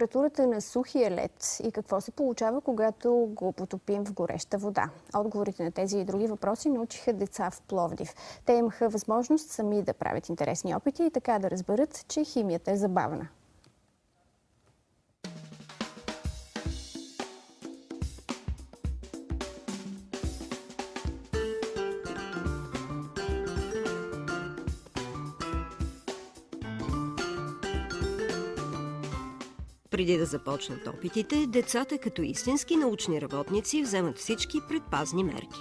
температурата на сухия лед и какво се получава, когато го потопим в гореща вода? Отговорите на тези и други въпроси научиха деца в Пловдив. Те имаха възможност сами да правят интересни опити и така да разберат, че химията е забавна. Преди да започнат опитите, децата като истински научни работници вземат всички предпазни мерки.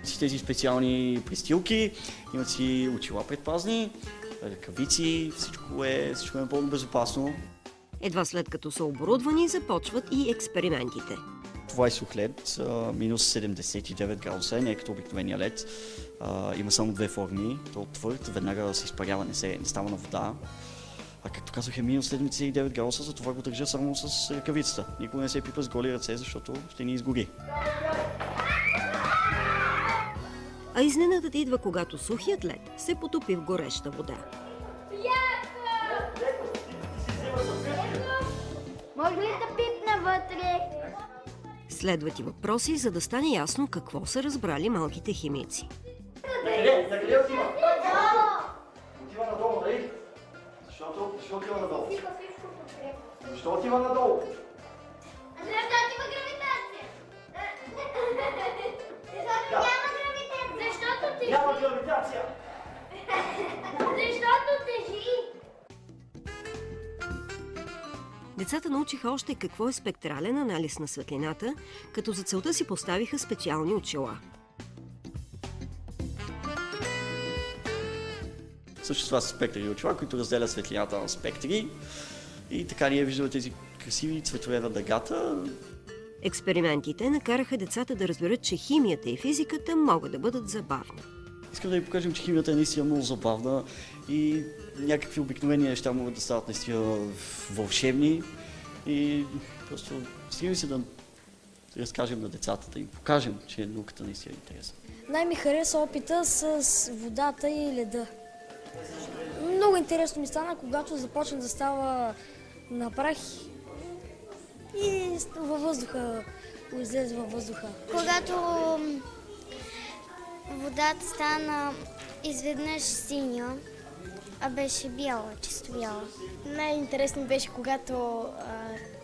Си тези специални пристилки, имат си очила предпазни, ръкавици, всичко е напълно безопасно. Едва след като са оборудвани, започват и експериментите. Това е сух лед, минус 79 градуса, не е като обикновения лед. Има само две форми, то е твърд, веднага се изпарява, не става на вода. А както казах е минус 79 градуса, затова го държа само с ръкавицата. Никога не се пипа с голи ръце, защото ще ни изгори. А изненадата идва, когато сухият лед се потопи в гореща вода. Може ли да пипна вътре? Следват и въпроси, за да стане ясно какво са разбрали малките химици. Къде отива? Отива надолу, нали? Защо отива надолу? Защо отива надолу? Защото има гравитация. Защото няма гравитация. Защото тежи. Няма гравитация! Защото тежи. Децата научиха още какво е спектрален анализ на светлината, като за целта си поставиха специални очила. Също това са спектри очила, които разделят светлината на спектри. И така ние виждаме тези красиви цветове на дъгата. Експериментите накараха децата да разберат, че химията и физиката могат да бъдат забавни. Искам да ви покажем, че химията е наистина много забавна и някакви обикновени неща могат да стават наистина вълшебни. И просто стремим се да разкажем на децата, да им покажем, че науката наистина е интересна. Най-ми хареса опита с водата и леда. Много интересно ми стана, когато започна да става на прах и във въздуха, излезе във въздуха. Когато водата стана изведнъж синя, а беше бяла, чисто бяла. Най-интересно беше, когато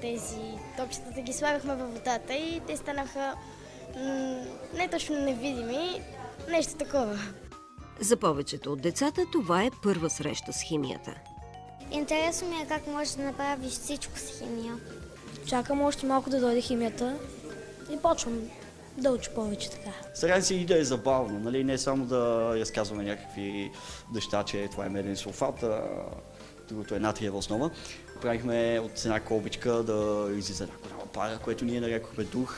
тези топчетата ги слагахме във водата и те станаха не точно невидими, нещо такова. За повечето от децата това е първа среща с химията. Интересно ми е как можеш да направиш всичко с химия. Чакам още малко да дойде химията и почвам да уча повече така. Стараем се и да е забавно, нали? Не само да разказваме някакви неща, че това е меден сулфат, другото е натриева основа. Правихме от една колбичка да излиза една голяма пара, което ние нарекохме дух.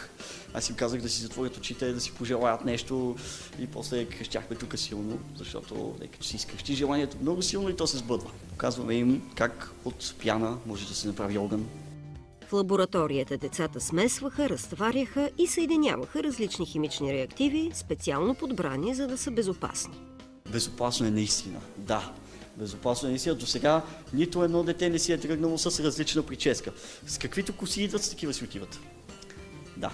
Аз им казах да си затворят очите, да си пожелаят нещо и после крещяхме тук силно, защото като си изкрещи желанието много силно и то се сбъдва. Показваме им как от пяна може да се направи огън. В лабораторията децата смесваха, разтваряха и съединяваха различни химични реактиви, специално подбрани, за да са безопасни. Безопасно е наистина, да. Безопасно е наистина. До сега нито едно дете не си е тръгнало с различна прическа. С каквито коси идват, с такива си отиват. Да.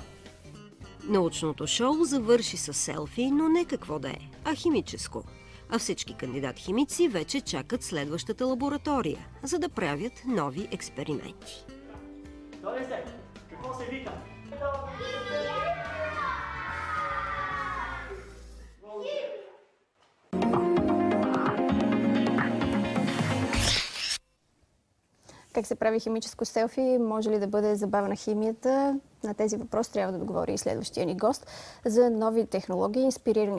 Научното шоу завърши с селфи, но не какво да е, а химическо. А всички кандидат-химици вече чакат следващата лаборатория, за да правят нови експерименти. Дойде, какво се вика? Как се прави химическо селфи? Може ли да бъде забавна химията? На тези въпроси трябва да отговори и следващия ни гост за нови технологии, инспирирани